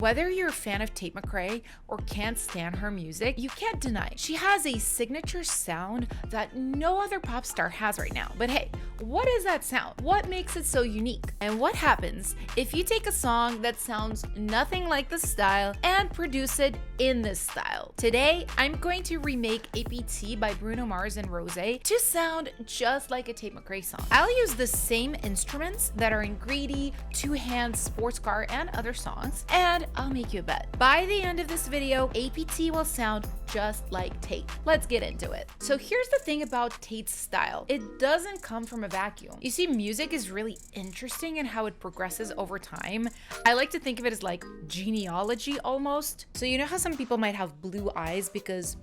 Whether you're a fan of Tate McRae or can't stand her music, you can't deny she has a signature sound that no other pop star has right now. But hey, what is that sound? What makes it so unique? And what happens if you take a song that sounds nothing like the style and produce it in this style? Today, I'm going to remake APT by Bruno Mars and Rosé to sound just like a Tate McRae song. I'll use the same instruments that are in Greedy, Two Hands, Sports Car, and other songs, and I'll make you a bet. By the end of this video, APT will sound just like Tate. Let's get into it. So here's the thing about Tate's style. It doesn't come from a vacuum. You see, music is really interesting in how it progresses over time. I like to think of it as like genealogy almost. So you know how some people might have blue eyes because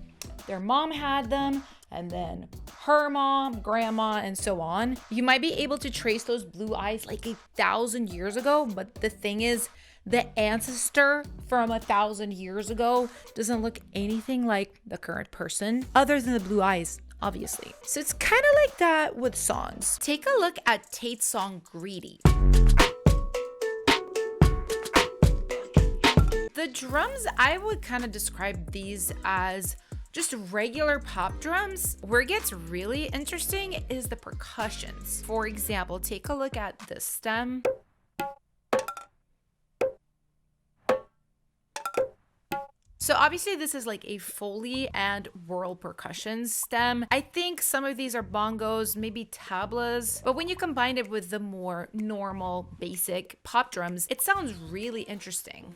their mom had them, and then her mom, grandma, and so on. You might be able to trace those blue eyes like 1,000 years ago, but the thing is, the ancestor from 1,000 years ago doesn't look anything like the current person, other than the blue eyes, obviously. So it's kind of like that with songs. Take a look at Tate's song Greedy. The drums, I would kind of describe these as just regular pop drums. Where it gets really interesting is the percussions. For example, take a look at the stem. So obviously this is like a Foley and whirl percussion stem. I think some of these are bongos, maybe tablas, but when you combine it with the more normal, basic pop drums, it sounds really interesting.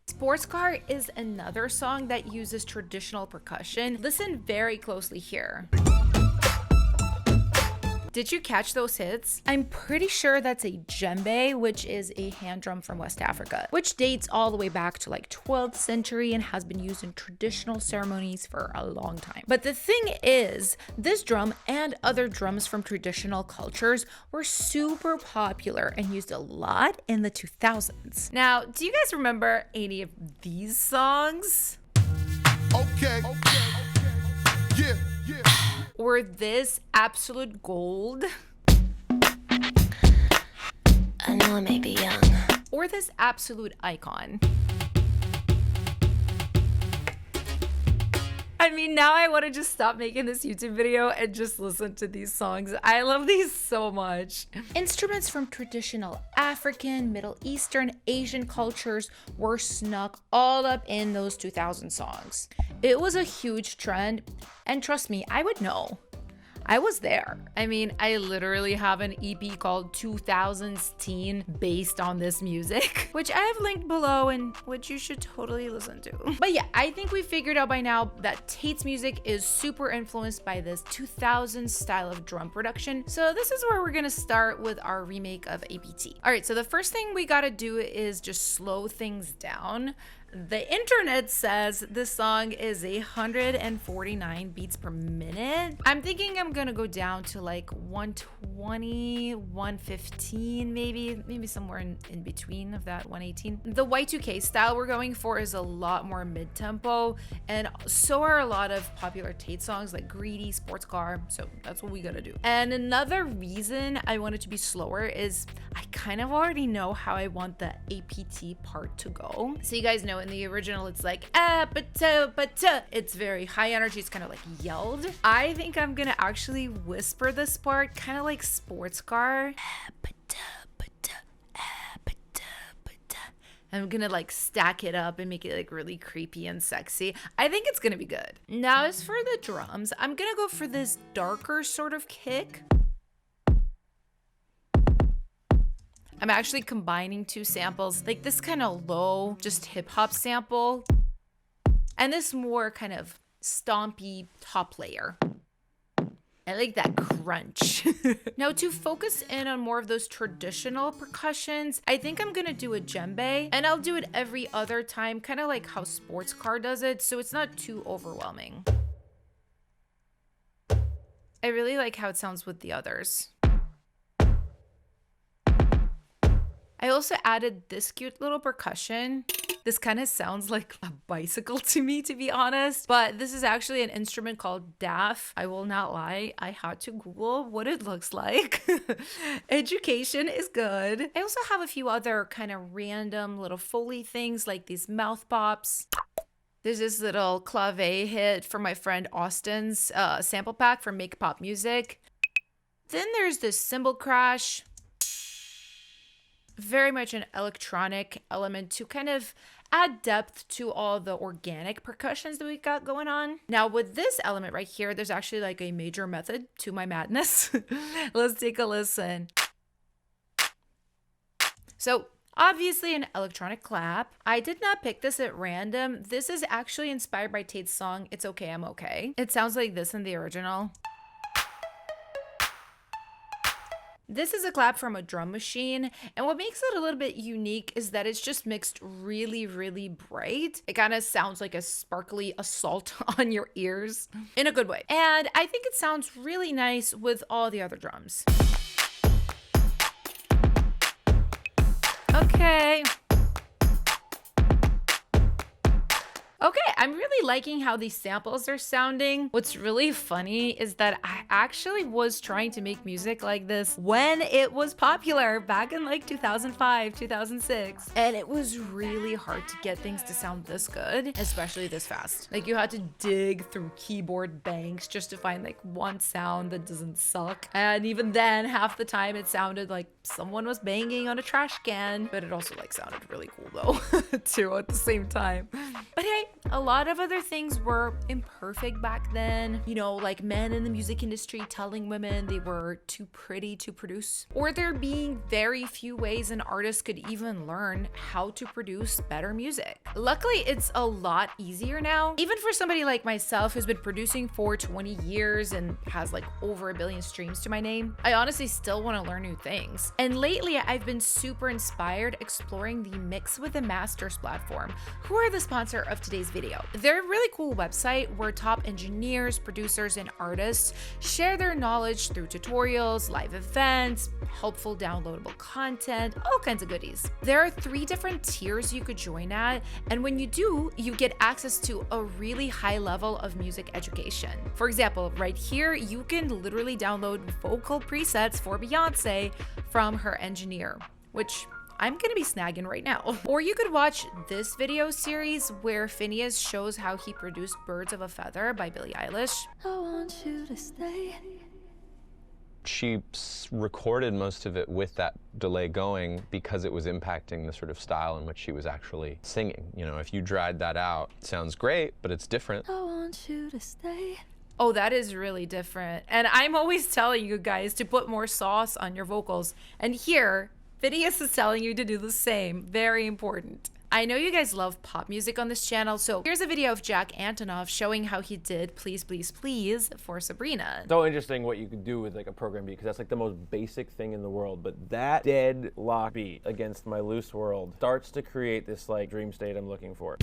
Sports Car is another song that uses traditional percussion. Listen very closely here. Did you catch those hits? I'm pretty sure that's a djembe, which is a hand drum from West Africa, which dates all the way back to like 12th century and has been used in traditional ceremonies for a long time. But the thing is, this drum and other drums from traditional cultures were super popular and used a lot in the 2000s. Now, do you guys remember any of these songs? Okay. Yeah. Or this absolute gold? I know I may be young. Or this absolute icon? I mean, now I want to just stop making this YouTube video and just listen to these songs. I love these so much. Instruments from traditional African, Middle Eastern, Asian cultures were snuck all up in those 2000 songs. It was a huge trend, and trust me, I would know. I was there. I mean, I literally have an EP called 2000s Teen based on this music, which I have linked below and which you should totally listen to. But yeah, I think we figured out by now that Tate's music is super influenced by this 2000s style of drum production. So this is where we're gonna start with our remake of APT. All right, so the first thing we gotta do is just slow things down. The internet says this song is 149 beats per minute. I'm thinking I'm gonna go down to like 120, 115, maybe somewhere in between of that 118. The Y2K style we're going for is a lot more mid-tempo, and so are a lot of popular Tate songs like Greedy, Sports Car, so that's what we gotta do. And another reason I want it to be slower is I kind of already know how I want the APT part to go. So you guys know in the original it's like it's very high energy, it's kind of like yelled. I think I'm gonna actually whisper this part, kind of like Sports Car. I'm gonna like stack it up and make it like really creepy and sexy. I think it's gonna be good. Now as for the drums, I'm gonna go for this darker sort of kick. I'm actually combining two samples, like this kind of low, just hip hop sample, and this more kind of stompy top layer. I like that crunch. Now to focus in on more of those traditional percussions, I think I'm gonna do a djembe, and I'll do it every other time, kind of like how Sports Car does it, so it's not too overwhelming. I really like how it sounds with the others. I also added this cute little percussion. This kind of sounds like a bicycle to me, to be honest, but this is actually an instrument called DAF. I will not lie, I had to Google what it looks like. Education is good. I also have a few other kind of random little Foley things like these mouth pops. There's this little clave hit from my friend Austin's sample pack for Make Pop Music. Then there's this cymbal crash. Very much an electronic element to kind of add depth to all the organic percussions that we got going on. Now with this element right here, there's actually like a major method to my madness. Let's take a listen. So obviously an electronic clap. I did not pick this at random. This is actually inspired by Tate's song, It's Okay, I'm Okay. It sounds like this in the original. This is a clap from a drum machine, and what makes it a little bit unique is that it's just mixed really, really bright. It kind of sounds like a sparkly assault on your ears in a good way. And I think it sounds really nice with all the other drums. Okay. Okay, I'm really liking how these samples are sounding. What's really funny is that I actually was trying to make music like this when it was popular back in like 2005, 2006. And it was really hard to get things to sound this good, especially this fast. Like you had to dig through keyboard banks just to find like one sound that doesn't suck. And even then, half the time it sounded like someone was banging on a trash can, but it also like sounded really cool though, too, at the same time. But hey, a lot of other things were imperfect back then. You know, like men in the music industry telling women they were too pretty to produce, or there being very few ways an artist could even learn how to produce better music. Luckily, it's a lot easier now. Even for somebody like myself who's been producing for 20 years and has like over 1 billion streams to my name, I honestly still want to learn new things. And lately, I've been super inspired exploring the Mix with the Masters platform, who are the sponsor of today's video. They're a really cool website where top engineers, producers, and artists share their knowledge through tutorials, live events, helpful downloadable content, all kinds of goodies. There are 3 different tiers you could join at, and when you do, you get access to a really high level of music education. For example, right here, you can literally download vocal presets for Beyonce from her engineer, which I'm gonna be snagging right now. Or you could watch this video series where Phineas shows how he produced Birds of a Feather by Billie Eilish. I want you to stay. She recorded most of it with that delay going because it was impacting the sort of style in which she was actually singing. You know, if you dried that out, it sounds great, but it's different. I want you to stay. Oh, that is really different. And I'm always telling you guys to put more sauce on your vocals. And here, Phineas is telling you to do the same. Very important. I know you guys love pop music on this channel, so here's a video of Jack Antonoff showing how he did Please, Please, Please for Sabrina. So interesting what you could do with like a program beat, because that's like the most basic thing in the world, but that dead lock beat against my loose world starts to create this like dream state I'm looking for.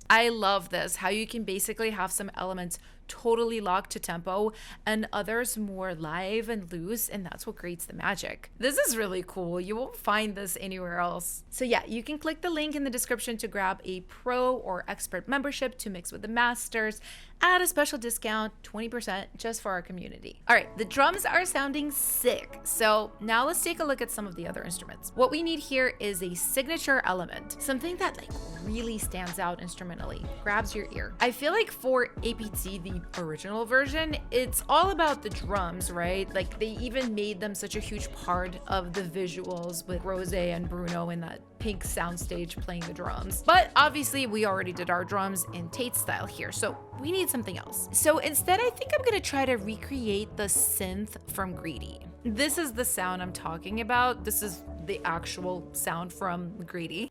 I love this, how you can basically have some elements totally locked to tempo and others more live and loose, and that's what creates the magic. This is really cool. You won't find this anywhere else. So yeah, you can click the link in the description to grab a pro or expert membership to Mix with the Masters at a special discount, 20% just for our community. All right, the drums are sounding sick. So now let's take a look at some of the other instruments. What we need here is a signature element, something that like really stands out instrumentally, grabs your ear. I feel like for APT, the original version, it's all about the drums, right? Like they even made them such a huge part of the visuals with Rosé and Bruno in that pink soundstage playing the drums. But obviously we already did our drums in Tate style here, so we need something else. So instead, I think I'm gonna try to recreate the synth from Greedy. This is the sound I'm talking about. This is the actual sound from Greedy.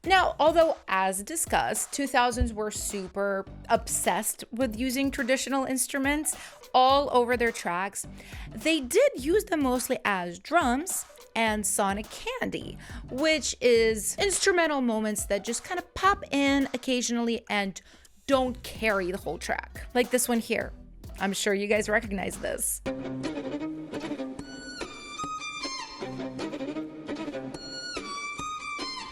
Now, although as discussed, 2000s were super obsessed with using traditional instruments all over their tracks, they did use them mostly as drums and sonic candy, which is instrumental moments that just kind of pop in occasionally and don't carry the whole track. Like this one here. I'm sure you guys recognize this.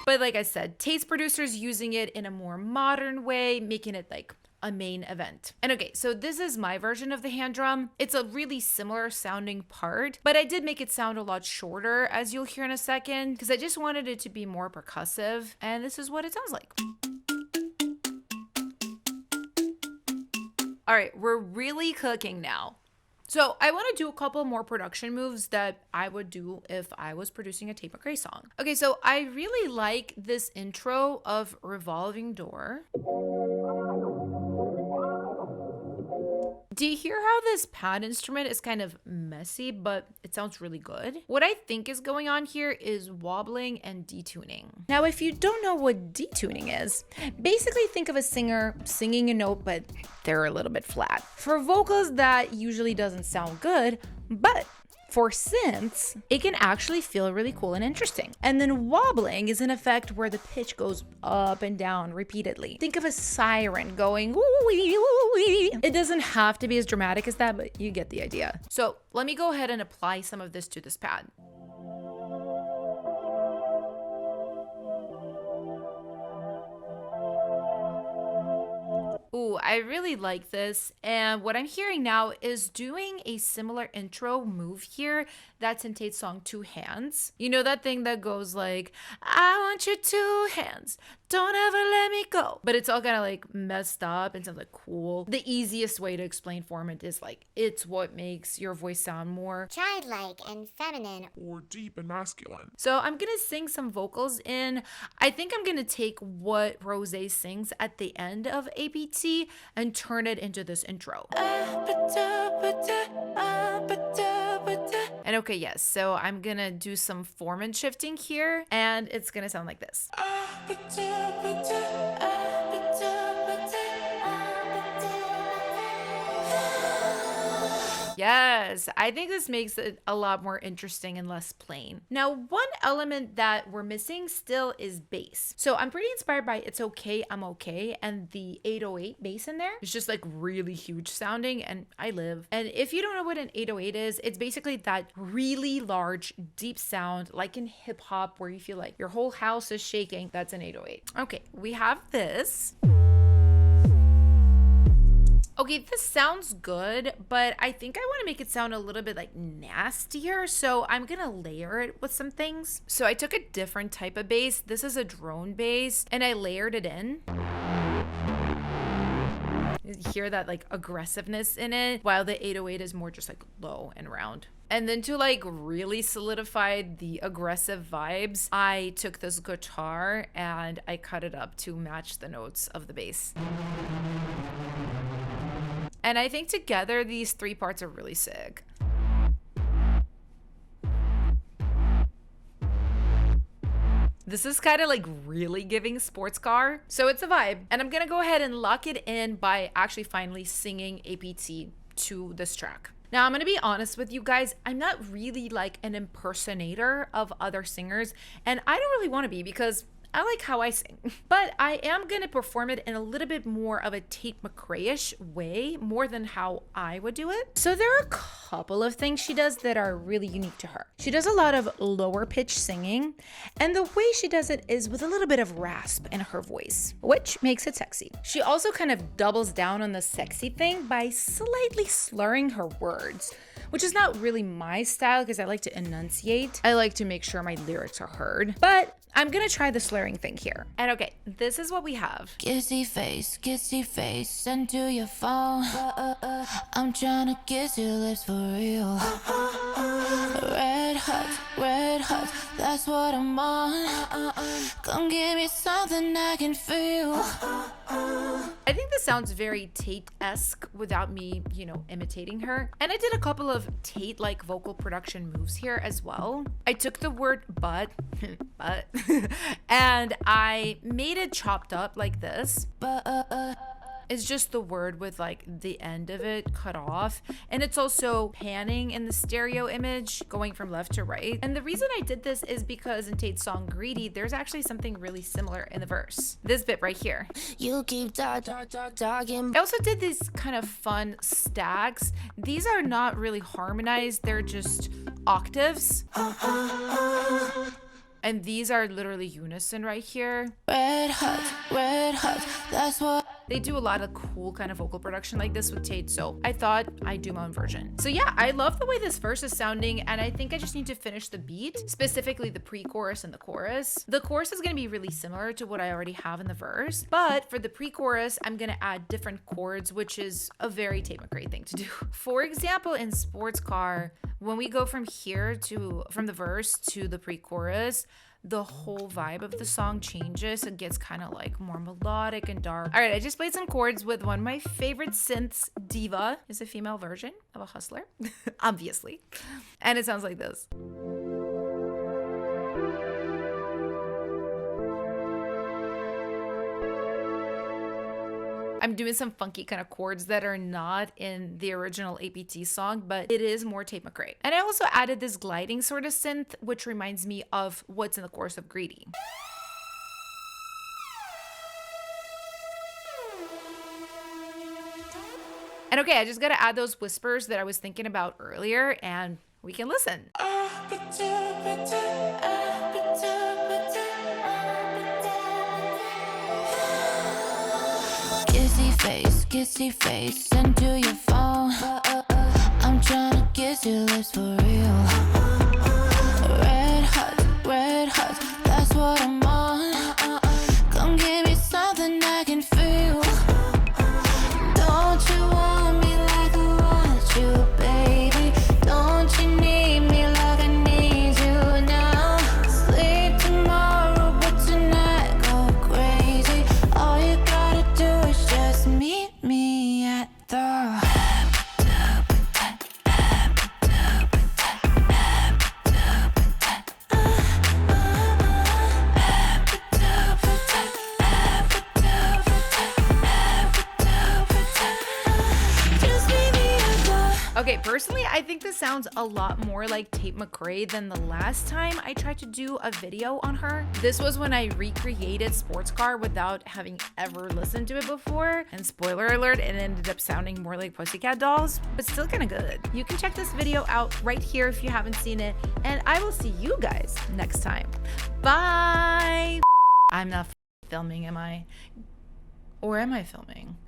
But like I said, Tate's producers using it in a more modern way, making it like a main event. And okay, so this is my version of the hand drum. It's a really similar sounding part, but I did make it sound a lot shorter, as you'll hear in a second, because I just wanted it to be more percussive, and this is what it sounds like. All right, we're really cooking now. So I want to do a couple more production moves that I would do if I was producing a Tate McRae song. Okay, so I really like this intro of Revolving Door. Do you hear how this pad instrument is kind of messy, but it sounds really good? What I think is going on here is wobbling and detuning. Now, if you don't know what detuning is, basically think of a singer singing a note, but they're a little bit flat. For vocals, that usually doesn't sound good, but for synths, it can actually feel really cool and interesting. And then wobbling is an effect where the pitch goes up and down repeatedly. Think of a siren going woo-wee, woo-wee. It doesn't have to be as dramatic as that, but you get the idea. So let me go ahead and apply some of this to this pad. Ooh, I really like this. And what I'm hearing now is doing a similar intro move here that's in Tate's song Two Hands. You know that thing that goes like, I want your two hands, don't ever let me go. But it's all kind of like messed up and sounds like cool. The easiest way to explain format is like, it's what makes your voice sound more childlike and feminine, Or deep and masculine. So I'm gonna sing some vocals in. I think I'm gonna take what Rosé sings at the end of APT and turn it into this intro. And okay, yes, so I'm gonna do some format shifting here, and it's gonna sound like this. Yes, I think this makes it a lot more interesting and less plain. Now, one element that we're missing still is bass. So I'm pretty inspired by It's Okay, I'm Okay, and the 808 bass in there. It's just like really huge sounding, and I live. And if you don't know what an 808 is, it's basically that really large, deep sound, like in hip hop, where you feel like your whole house is shaking. That's an 808. Okay, we have this. Okay, this sounds good, but I think I want to make it sound a little bit like nastier, so I'm gonna layer it with some things. So I took a different type of bass. This is a drone bass, and I layered it in. You hear that like aggressiveness in it, while the 808 is more just like low and round. And then to like really solidify the aggressive vibes, I took this guitar and I cut it up to match the notes of the bass. And I think together, these three parts are really sick. This is kind of like really giving sports car. So it's a vibe. And I'm gonna go ahead and lock it in by actually finally singing APT to this track. Now, I'm gonna be honest with you guys, I'm not really like an impersonator of other singers, and I don't really wanna be because I like how I sing, but I am gonna perform it in a little bit more of a Tate McRae-ish way, more than how I would do it. So there are a couple of things she does that are really unique to her. She does a lot of lower pitch singing, and the way she does it is with a little bit of rasp in her voice, which makes it sexy. She also kind of doubles down on the sexy thing by slightly slurring her words, which is not really my style because I like to enunciate. I like to make sure my lyrics are heard, but I'm gonna try the slurring thing here. And okay, this is what we have. Kissy face, send to your phone. I'm tryna kiss your lips for real. Red hot, that's what I'm on. Come give me something I can feel. I think this sounds very Tate-esque without me, imitating her. And I did a couple of Tate-like vocal production moves here as well. I took the word but, and I made it chopped up like this. is just the word with like the end of it cut off. And it's also panning in the stereo image going from left to right. And the reason I did this is because in Tate's song Greedy, there's actually something really similar in the verse. This bit right here. You keep talking. I also did these kind of fun stacks. These are not really harmonized, they're just octaves. And these are literally unison right here. Red hot, that's what. They do a lot of cool kind of vocal production like this with Tate, so I thought I'd do my own version. So yeah, I love the way this verse is sounding, and I think I just need to finish the beat, specifically the pre-chorus and the chorus. The chorus is gonna be really similar to what I already have in the verse, but for the pre-chorus, I'm gonna add different chords, which is a very Tate McRae thing to do. For example, in Sports Car, when we go from the verse to the pre-chorus, the whole vibe of the song changes. It gets kind of like more melodic and dark. All right, I just played some chords with one of my favorite synths. Diva is a female version of a hustler, obviously. And it sounds like this. I'm doing some funky kind of chords that are not in the original APT song, but it is more Tate McRae. And I also added this gliding sort of synth, which reminds me of what's in the chorus of Greedy. And okay, I just gotta add those whispers that I was thinking about earlier, and we can listen. Kissy face, send to your phone. I'm tryna kiss your lips for real. Red hot, that's what I'm on. Come give me something I can feel. Don't you want me like I want you, baby? Don't you need me like I need you now? Sleep tomorrow, but tonight go crazy. All you gotta do is just meet me at the Okay, personally, I think this sounds a lot more like Tate McRae than the last time I tried to do a video on her. This was when I recreated Sports Car without having ever listened to it before. And spoiler alert, it ended up sounding more like Pussycat Dolls, but still kind of good. You can check this video out right here if you haven't seen it. And I will see you guys next time. Bye! I'm not filming, am I? Or am I filming?